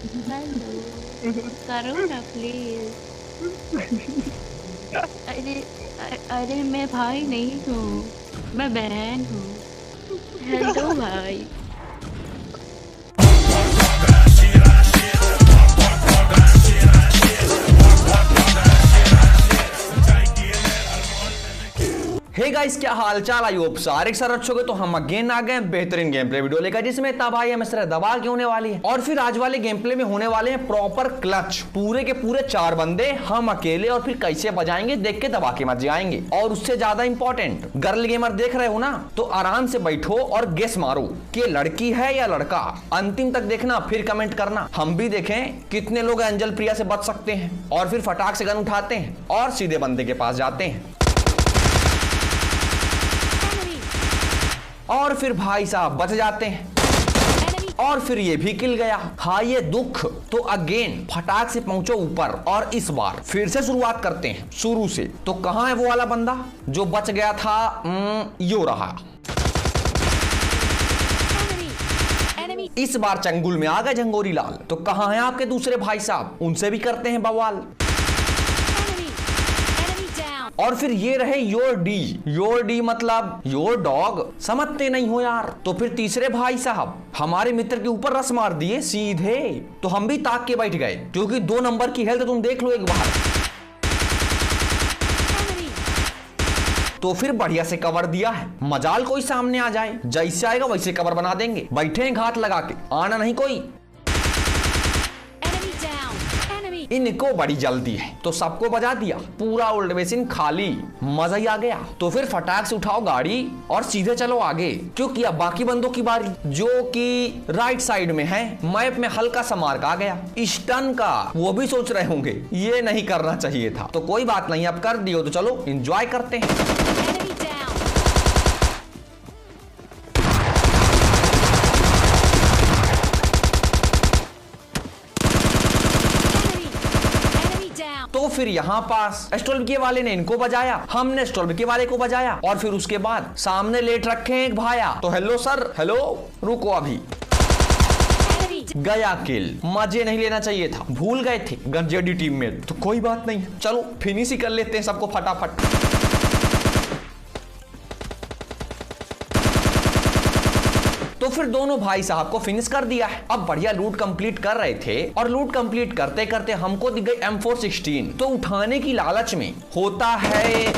Hello, करो ना please. अरे अरे मैं भाई नहीं हूँ, मैं बहन हूँ। हेलो भाई। हे गाइस, क्या हालचाल। आई होप सारे सर अच्छे हो। तो हम अगेन आ गए बेहतरीन गेम प्ले वीडियो लेकर, जिसमें तब आई हमें सिर्फ दबा के होने वाली है। और फिर आज वाले गेम प्ले में होने वाले हैं प्रॉपर क्लच। पूरे के पूरे 4 बंदे हम अकेले, और फिर कैसे बजाएंगे देख के दबा के मत जाएंगे। और उससे ज्यादा इंपॉर्टेंट, गर्ल गेमर देख रहे हो ना, तो आराम से बैठो और गेस मारो कि लड़की है या लड़का। अंतिम तक देखना, फिर कमेंट करना, हम भी देखें कितने लोग एंजल प्रिया से बच सकते हैं। और फिर फटाक से गन उठाते हैं और सीधे बंदे के पास जाते हैं। और फिर भाई साहब बच जाते हैं। और फिर ये भी किल गया। हाँ ये दुख। तो अगेन फटाक से पहुंचो ऊपर, और इस बार फिर से शुरुआत करते हैं शुरू से। तो कहां है वो वाला बंदा जो बच गया था? यो रहा। इस बार चंगुल में आ गए झंगोरी लाल। तो कहां हैं आपके दूसरे भाई साहब? उनसे भी करते हैं बवाल। और फिर ये रहे योर डी। योर डी मतलब योर डॉग, समझते नहीं हो यार। तो फिर तीसरे भाई साहब हमारे मित्र के ऊपर रस मार दिए सीधे। तो हम भी ताक के बैठ गए, क्योंकि 2 नंबर की हेल्थ तुम देख लो एक बार। तो फिर बढ़िया से कवर दिया है। मजाल कोई सामने आ जाए, जैसे आएगा वैसे कवर बना देंगे। बैठे हैं घात लगा के, आना नहीं कोई। इनको बड़ी जल्दी है, तो सबको बजा दिया। पूरा ओल्ड बेसिन खाली, मजा ही आ गया। तो फिर फटाक से उठाओ गाड़ी और सीधे चलो आगे, क्योंकि अब बाकी बंदों की बारी, जो कि राइट साइड में है। मैप में हल्का सा मार्क आ गया स्टन का। वो भी सोच रहे होंगे ये नहीं करना चाहिए था, तो कोई बात नहीं, अब कर दियो तो चलो एंजॉय करते हैं। तो फिर यहाँ पास एस्ट्रोलबी वाले ने इनको बजाया, हमने एस्ट्रोलबी वाले को बजाया, और फिर उसके बाद सामने लेट रखे हैं एक भाया। तो हेलो सर, हेलो, रुको अभी। गया किल। मजे नहीं लेना चाहिए था, भूल गए थे गंजेडी टीम में। तो कोई बात नहीं, चलो फिनिश ही कर लेते हैं सबको फटाफट। तो फिर दोनों भाई साहब को फिनिश कर दिया है। अब बढ़िया लूट कंप्लीट कर रहे थे, और लूट कंप्लीट करते करते हमको दिख गई M416। तो उठाने की लालच में होता है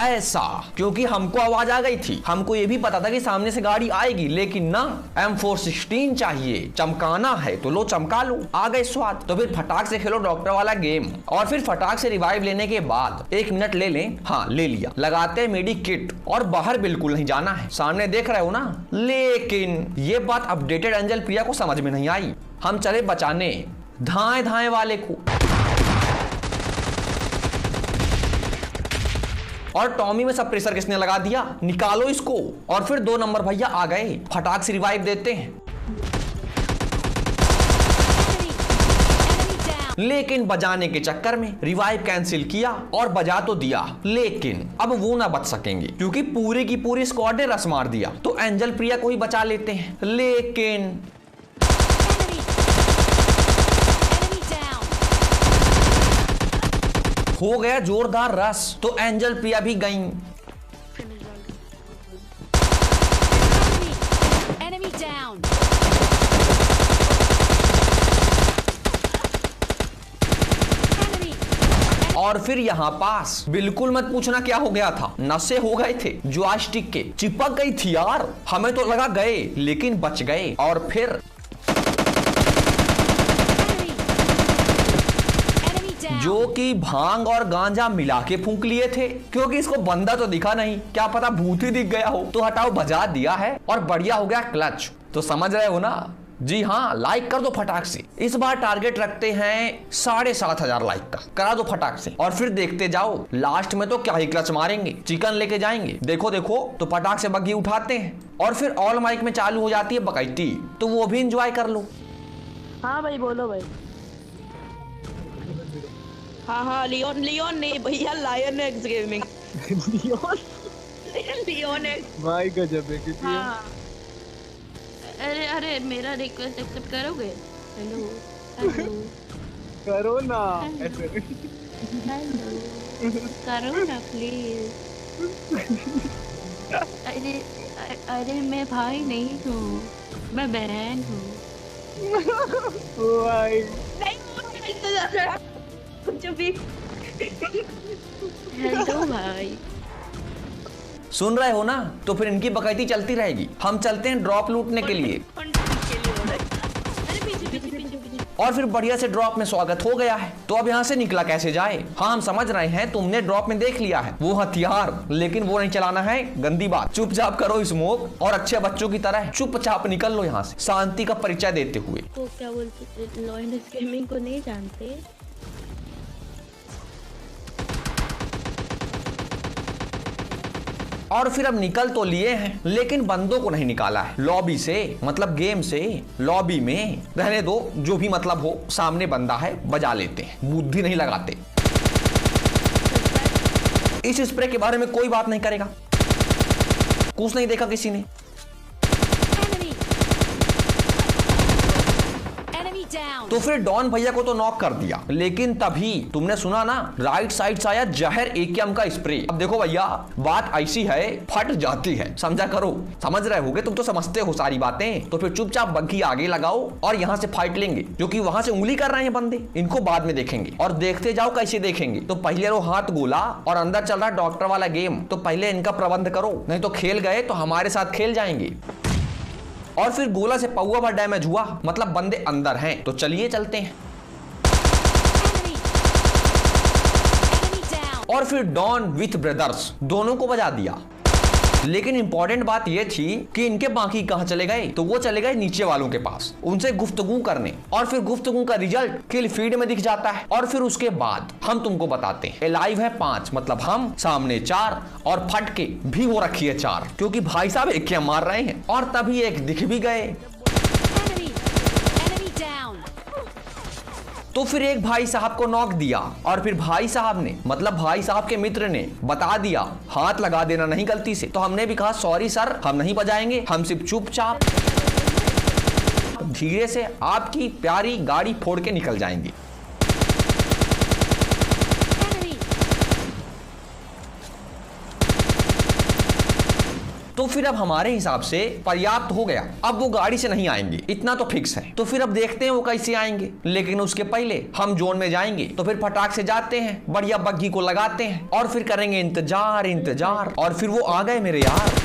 ऐसा, क्योंकि हमको आवाज आ गई थी। हमको ये भी पता था कि सामने से गाड़ी आएगी, लेकिन ना, M416 चाहिए, चमकाना है तो लो चमका लो, आ गए स्वाद। तो फिर फटाक से खेलो डॉक्टर वाला गेम, और फिर फटाक से रिवाइव लेने के बाद 1 मिनट ले लें। हाँ ले लिया। लगाते हैं मेडी किट, और बाहर बिल्कुल नहीं जाना है, सामने देख रहे हो ना। लेकिन ये बात अपडेटेड एंजल प्रिया को समझ में नहीं आई। हम चले बचाने धाए धाए वाले को, और टॉमी में सब प्रेशर किसने लगा दिया? निकालो इसको। और फिर 2 नंबर भैया आ गए, फटाक से रिवाइव देते हैं। लेकिन बजाने के चक्कर में रिवाइव कैंसिल किया, और बजा तो दिया, लेकिन अब वो ना बच सकेंगे, क्योंकि पूरी की पूरी स्क्वाड ने रस मार दिया। तो एंजल प्रिया को ही बचा लेते हैं, लेकिन हो गया जोरदार रस। तो एंजल प्रिया भी गई। और फिर यहाँ पास बिल्कुल मत पूछना क्या हो गया था, नशे हो गए थे जॉयस्टिक के, चिपक गई थी यार। हमें तो लगा गए, लेकिन बच गए। और फिर जो कि भांग और गांजा मिला के फूंक लिए थे, क्योंकि इसको बंदा तो दिखा नहीं, क्या पता भूत ही दिख गया हो। तो हटाओ, बजा दिया है, और बढ़िया हो गया क्लच। तो समझ रहे हो ना? जी हाँ, लाइक कर दो फटाक से। इस बार टारगेट रखते हैं 7,500 लाइक का, करा दो फटाक से। और फिर देखते जाओ, लास्ट में तो क्या ही क्लच मारेंगे, चिकन लेके जाएंगे। देखो देखो, तो फटाक से बग्गी उठाते हैं, और फिर ऑल माइक में चालू हो जाती है बकैती, तो वो भी इंजॉय कर लो। हाँ भाई बोलो भाई। हाँ लियोन नहीं भैया, lion X gaming. Leon X भाई गजब है किसी। हाँ। अरे मेरा रिक्वेस्ट एक्सेप्ट करोगे? हेलो हेलो करो ना हेलो ऐसे। हेलो करो ना प्लीज। अरे अरे मैं भाई नहीं हूँ, मैं बहन हूँ। भाई नहीं कुछ भी। हेलो भाई। सुन रहे हो ना? तो फिर इनकी बकैती चलती रहेगी। हम चलते हैं ड्रॉप लूटने के लिए। और फिर बढ़िया से ड्रॉप में स्वागत हो गया है। तो अब यहाँ से निकला कैसे जाए? हाँ हम समझ रहे हैं, तुमने ड्रॉप में देख लिया है वो हथियार, लेकिन वो नहीं चलाना है, गंदी बात। चुपचाप करो स्मोक और अच्छे बच्चों की तरह चुपचाप निकल लो यहाँ से, शांति का परिचय देते हुए। वो क्या बोलते, लॉ एंड गेमिंग को नहीं जानते? और फिर अब निकल तो लिए हैं, लेकिन बंदों को नहीं निकाला है लॉबी से, मतलब गेम से। लॉबी में रहने दो, जो भी मतलब हो, सामने बंदा है बजा लेते हैं, बुद्धि नहीं लगाते। इस स्प्रे के बारे में कोई बात नहीं करेगा, कुछ नहीं देखा किसी ने। तो फिर डॉन भैया को तो नॉक कर दिया, लेकिन तभी तुमने सुना ना, राइट साइड से आया जहर एकेएम का स्प्रे। अब देखो भैया, बात ऐसी है, फट जाती है, समझा करो। समझ रहे होगे, तुम तो समझते हो सारी बातें। तो फिर चुपचाप बग्घी आगे लगाओ और यहाँ से फाइट लेंगे, क्योंकि वहां से उंगली कर रहे हैं बंदे, इनको बाद में देखेंगे। और देखते जाओ कैसे देखेंगे। तो पहले वो हाथ गोला और अंदर चल रहा डॉक्टर वाला गेम, तो पहले इनका प्रबंध करो, नहीं तो खेल गए तो हमारे साथ खेल जाएंगे। और फिर गोला से पौवा भर डैमेज हुआ, मतलब बंदे अंदर हैं। तो चलिए चलते हैं। और फिर डॉन विथ ब्रदर्स दोनों को बजा दिया। लेकिन इंपॉर्टेंट बात यह थी कि इनके बाकी कहां चले गए? तो वो चले गए नीचे वालों के पास, उनसे गुफ्तगू करने। और फिर गुफ्तगू का रिजल्ट किल फीड में दिख जाता है। और फिर उसके बाद हम तुमको बताते हैं, लाइव है 5, मतलब हम, सामने 4 और फटके भी हो रखी है 4, क्योंकि भाई साहब एक क्या मार रहे हैं। और तभी एक दिख भी गए। तो फिर एक भाई साहब को नॉक दिया, और फिर भाई साहब ने, मतलब भाई साहब के मित्र ने बता दिया हाथ लगा देना नहीं गलती से। तो हमने भी कहा सॉरी सर, हम नहीं बजाएंगे, हम सिर्फ चुपचाप धीरे से आपकी प्यारी गाड़ी फोड़ के निकल जाएंगे। तो फिर अब हमारे हिसाब से पर्याप्त हो गया, अब वो गाड़ी से नहीं आएंगे, इतना तो फिक्स है। तो फिर अब देखते हैं वो कैसे आएंगे, लेकिन उसके पहले हम जोन में जाएंगे। तो फिर फटाक से जाते हैं, बढ़िया बग्घी को लगाते हैं और फिर करेंगे इंतजार इंतजार। और फिर वो आ गए मेरे यार।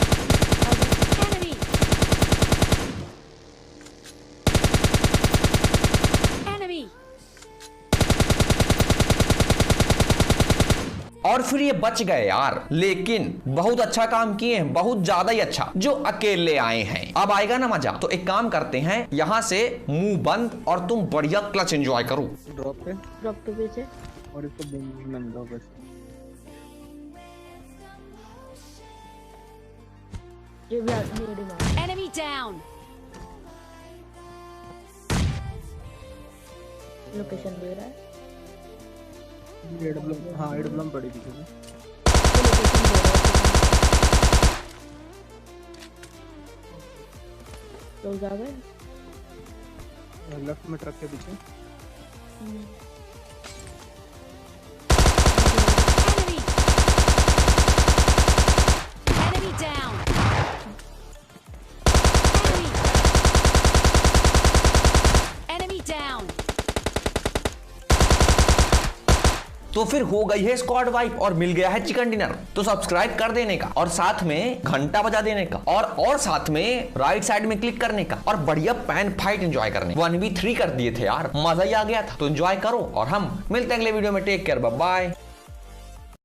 और फिर ये बच गए यार, लेकिन बहुत अच्छा काम किए हैं, बहुत ज्यादा ही अच्छा, जो अकेले आए हैं। अब आएगा ना मजा। तो एक काम करते हैं, यहाँ से मुंह बंद और तुम बढ़िया क्लच एंजॉय करो। ड्रॉप पे पीछे और इसको बम दो बस। ये भी आदमी Enemy down. लोकेशन दे रहा है। एडब्लम, हाँ एडब्लम पड़ी थी। लोग आ गए लेफ्ट में ट्रक के पीछे। Enemy down. Enemy down. तो फिर हो गई है स्क्वाड वाइप और मिल गया है चिकन डिनर। तो सब्सक्राइब कर देने का और साथ में घंटा बजा देने का और साथ में राइट साइड में क्लिक करने का और बढ़िया पैन फाइट एंजॉय करने। 1v3 कर दिए थे यार, मजा ही आ गया था। तो एंजॉय करो और हम मिलते हैं अगले वीडियो में। Take care, bye bye.